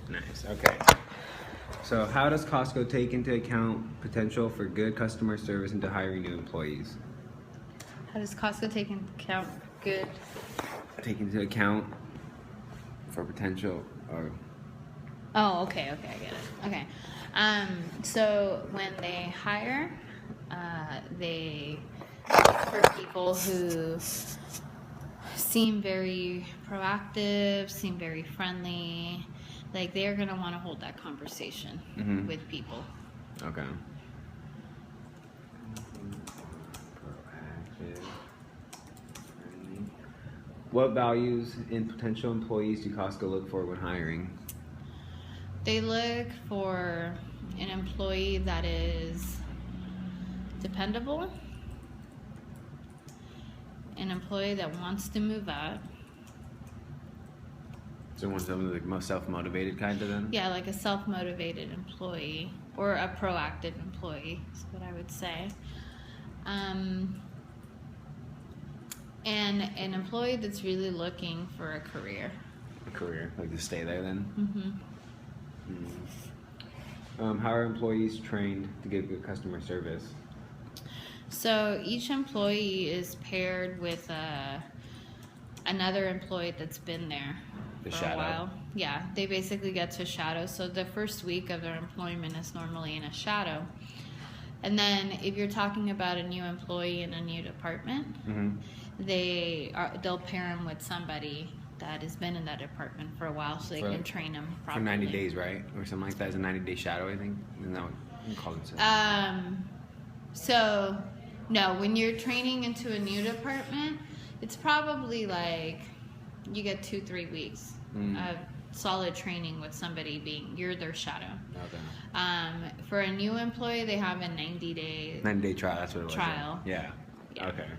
Nice. Okay. So how does Costco take into account potential for good customer service into hiring new employees? How does Costco take into account good? Take into account for potential or Oh, okay, I get it. Okay. So when they hire, they for people who seem very proactive, seem very friendly, like they're gonna want to hold that conversation with people. okay. What values in potential employees do Costco look for when hiring? They look for an employee that is dependable, an employee that wants to move up. So want someone like most self-motivated kind of them? Yeah, like a self-motivated employee or a proactive employee is what I would say. And an employee that's really looking for a career. A career, like to stay there then? Mm-hmm. How are employees trained to give good customer service? So each employee is paired with another employee that's been there for a while. Yeah, they basically get to shadow. So the first week of their employment is normally in a shadow. And then if you're talking about a new employee in a new department, they'll pair them with somebody that has been in that department for a while so they can train them properly. For 90 days, right? Or something like that. It's a 90-day shadow, I think. Isn't that what you call it? So, no, when you're training into a new department, it's probably like you get 2-3 weeks of solid training with somebody being you're their shadow. Okay. For a new employee, they have a 90-day trial. That's what it was. Trial. Yeah. Okay.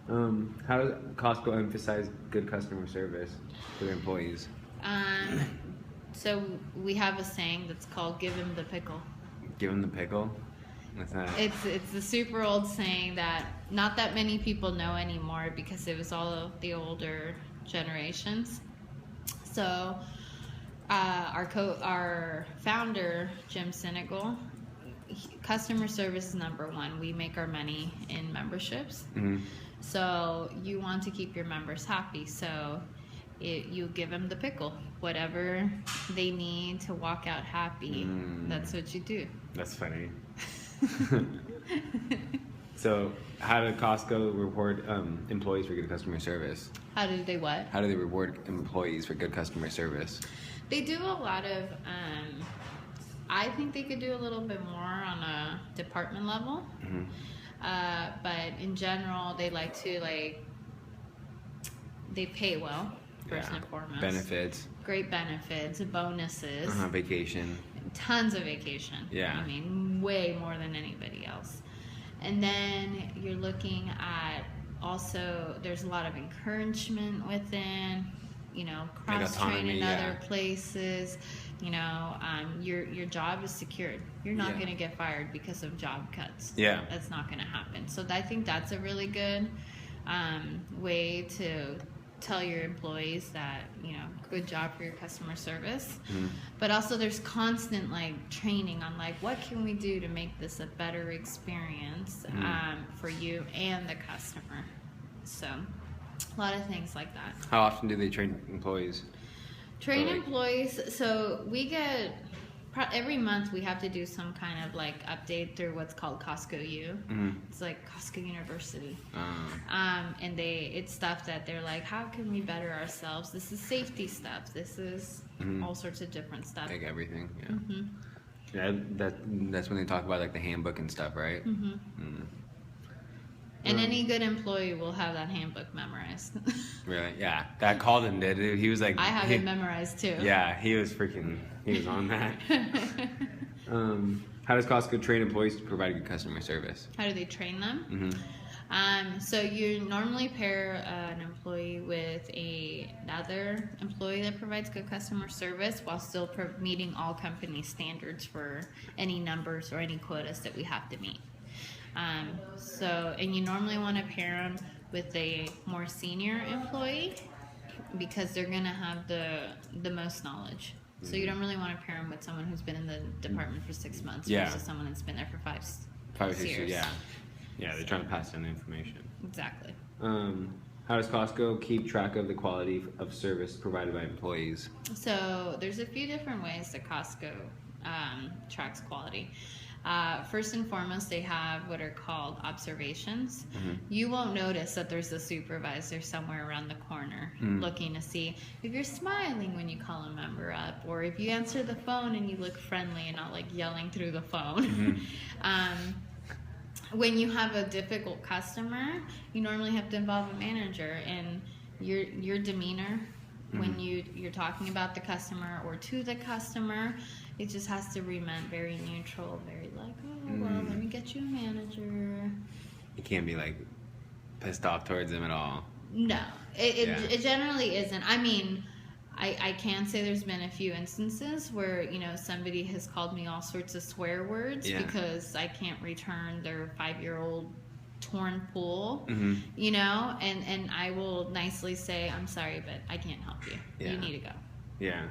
How does Costco emphasize good customer service for their employees? So we have a saying that's called "Give him the pickle." Give him the pickle. What's that? It's the super old saying that not that many people know anymore because it was all of the older generations. So our founder, Jim Sinegal, customer service is number one. We make our money in memberships. So you want to keep your members happy. So you give them the pickle. Whatever they need to walk out happy, that's what you do. That's funny. So how did Costco reward employees for good customer service? How do they what? How do they reward employees for good customer service? They do a lot of, I think they could do a little bit more on a department level. But in general, they like to they pay well, first and foremost. Benefits. Great benefits, bonuses. Vacation. Tons of vacation. Yeah. I mean, way more than anybody else. And then you're looking at also, there's a lot of encouragement within, cross-train in other places. Your job is secured. You're not going to get fired because of job cuts. Yeah. That's not going to happen. So I think that's a really good way to tell your employees that, good job for your customer service. But also there's constant training on what can we do to make this a better experience for you and the customer. So a lot of things like that. How often do they train employees? Employees, so we get every month we have to do some kind of update through what's called Costco U. It's like Costco University. And it's stuff that they're like, how can we better ourselves? This is safety stuff. This is all sorts of different stuff. Like everything, yeah. Yeah, that's when they talk about the handbook and stuff, right? And any good employee will have that handbook memorized. Really? Yeah. That Calden did. He was like... I have it memorized too. Yeah, he was on that. How does Costco train employees to provide good customer service? How do they train them? So you normally pair an employee with another employee that provides good customer service while still meeting all company standards for any numbers or any quotas that we have to meet. And you normally want to pair them with a more senior employee because they're going to have the most knowledge. So you don't really want to pair them with someone who's been in the department for 6 months versus someone that's been there for 5 or 6 years. Yeah, they're trying to pass down the information. Exactly. How does Costco keep track of the quality of service provided by employees? So there's a few different ways that Costco tracks quality. First and foremost, they have what are called observations. You won't notice that there's a supervisor somewhere around the corner looking to see if you're smiling when you call a member up, or if you answer the phone and you look friendly and not like yelling through the phone. When you have a difficult customer, you normally have to involve a manager, and your demeanor when you're talking about the customer or to the customer, it just has to remain very neutral, very like, oh, well, let me get you a manager. You can't be like pissed off towards them at all. No, it generally isn't. I mean, I can say there's been a few instances where, you know, somebody has called me all sorts of swear words because I can't return their 5-year-old torn pool, you know, and I will nicely say, I'm sorry, but I can't help you. You need to go. Yeah.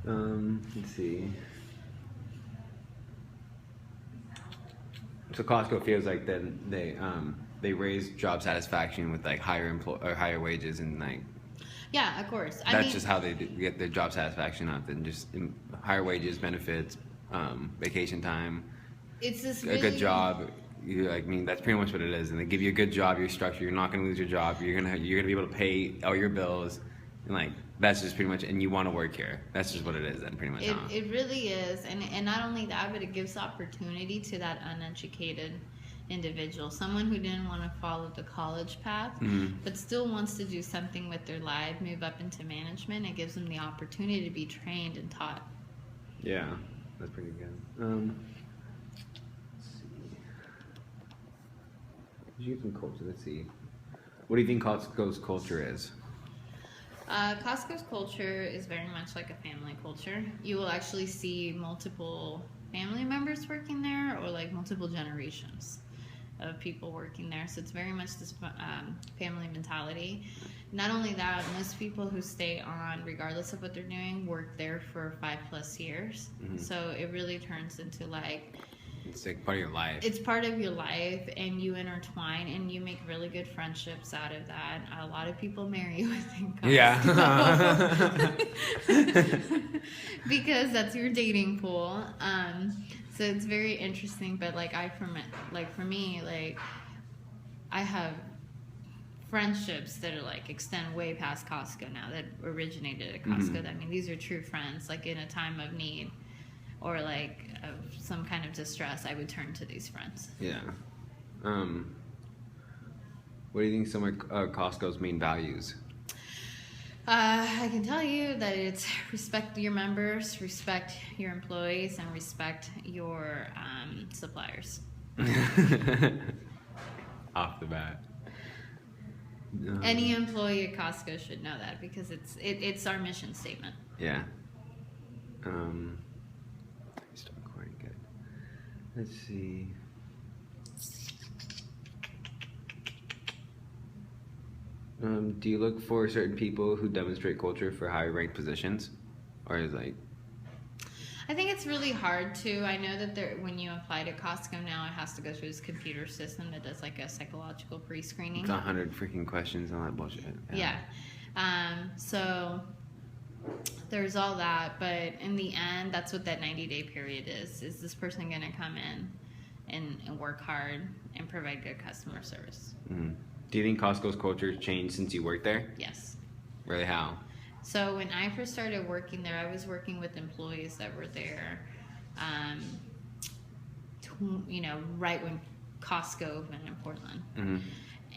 Let's see. So Costco feels like then they raise job satisfaction with like higher wages and like. Yeah, of course. That's just how they get their job satisfaction up, and just higher wages, benefits, vacation time. It's this a good job. That's pretty much what it is. And they give you a good job, your structure. You're not going to lose your job. You're gonna be able to pay all your bills, and like that's just pretty much. And you want to work here. That's just what it is. Then pretty much. It really is, and not only that, but it gives opportunity to that uneducated individual, someone who didn't want to follow the college path, but still wants to do something with their life, move up into management. It gives them the opportunity to be trained and taught. Yeah, that's pretty good. Let's see. You some culture. Let's see. What do you think Costco's culture is? Costco's culture is very much like a family culture. You will actually see multiple family members working there, or like multiple generations of people working there. So it's very much this family mentality. Not only that, most people who stay on, regardless of what they're doing, work there for 5+ years. So it really turns into like, it's like part of your life. It's part of your life, and you intertwine, and you make really good friendships out of that. A lot of people marry within Costco. Yeah. Because that's your dating pool. So it's very interesting. But like for me, I have friendships that are like extend way past Costco now, that originated at Costco. I mean, these are true friends. Like in a time of need, or like of some kind of distress, I would turn to these friends. Yeah. What do you think some of Costco's main values? I can tell you that it's respect your members, respect your employees, and respect your suppliers. Off the bat. Any employee at Costco should know that, because it's our mission statement. Yeah. Still quite good. Let's see. Do you look for certain people who demonstrate culture for higher ranked positions, or is like? I think it's really hard to. I know that when you apply to Costco now, it has to go through this computer system that does like a psychological pre-screening. It's 100 freaking questions and all that bullshit. Yeah. So there's all that, but in the end, that's what that 90-day period is. Is this person going to come in and work hard and provide good customer service? Do you think Costco's culture changed since you worked there? Yes. Really, how? So when I first started working there, I was working with employees that were there, right when Costco opened in Portland.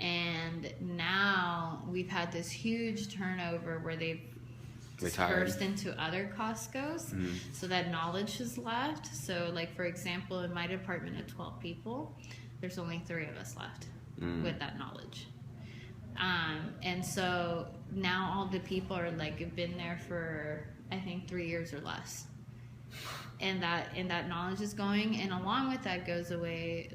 And now we've had this huge turnover where they've dispersed into other Costco's, so that knowledge has left. So like, for example, in my department of 12 people, there's only 3 of us left with that knowledge. And so now all the people are like, have been there for, I think, 3 years or less. And that knowledge is going, and along with that goes away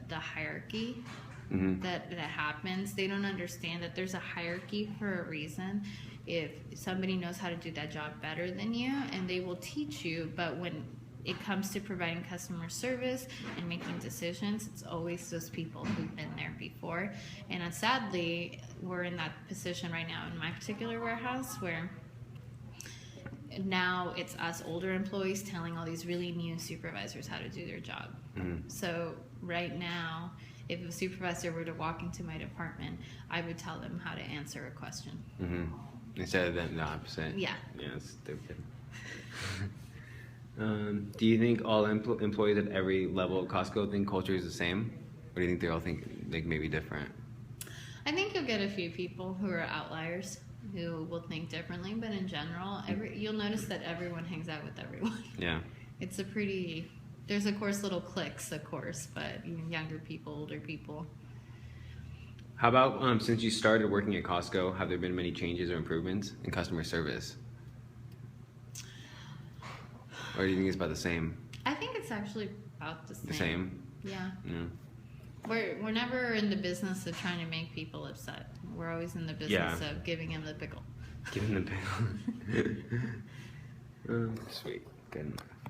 the hierarchy that happens. They don't understand that there's a hierarchy for a reason. if somebody knows how to do that job better than you, and they will teach you, but when it comes to providing customer service and making decisions, it's always those people who've been there before. And sadly, we're in that position right now in my particular warehouse where now it's us older employees telling all these really new supervisors how to do their job. So right now, if a supervisor were to walk into my department, I would tell them how to answer a question. Instead of the opposite. Yeah. Yeah, it's stupid. Do you think all employees at every level of Costco think culture is the same? Or do you think they all think like maybe different? I think you'll get a few people who are outliers who will think differently, but in general, you'll notice that everyone hangs out with everyone. Yeah. It's a pretty, there's of course little cliques, of course, but younger people, older people. How about since you started working at Costco, have there been many changes or improvements in customer service? Or do you think it's about the same? I think it's actually about the same. The same? Yeah. Yeah. We're never in the business of trying to make people upset. We're always in the business of giving them the pickle. Giving them pickle. Sweet. Good.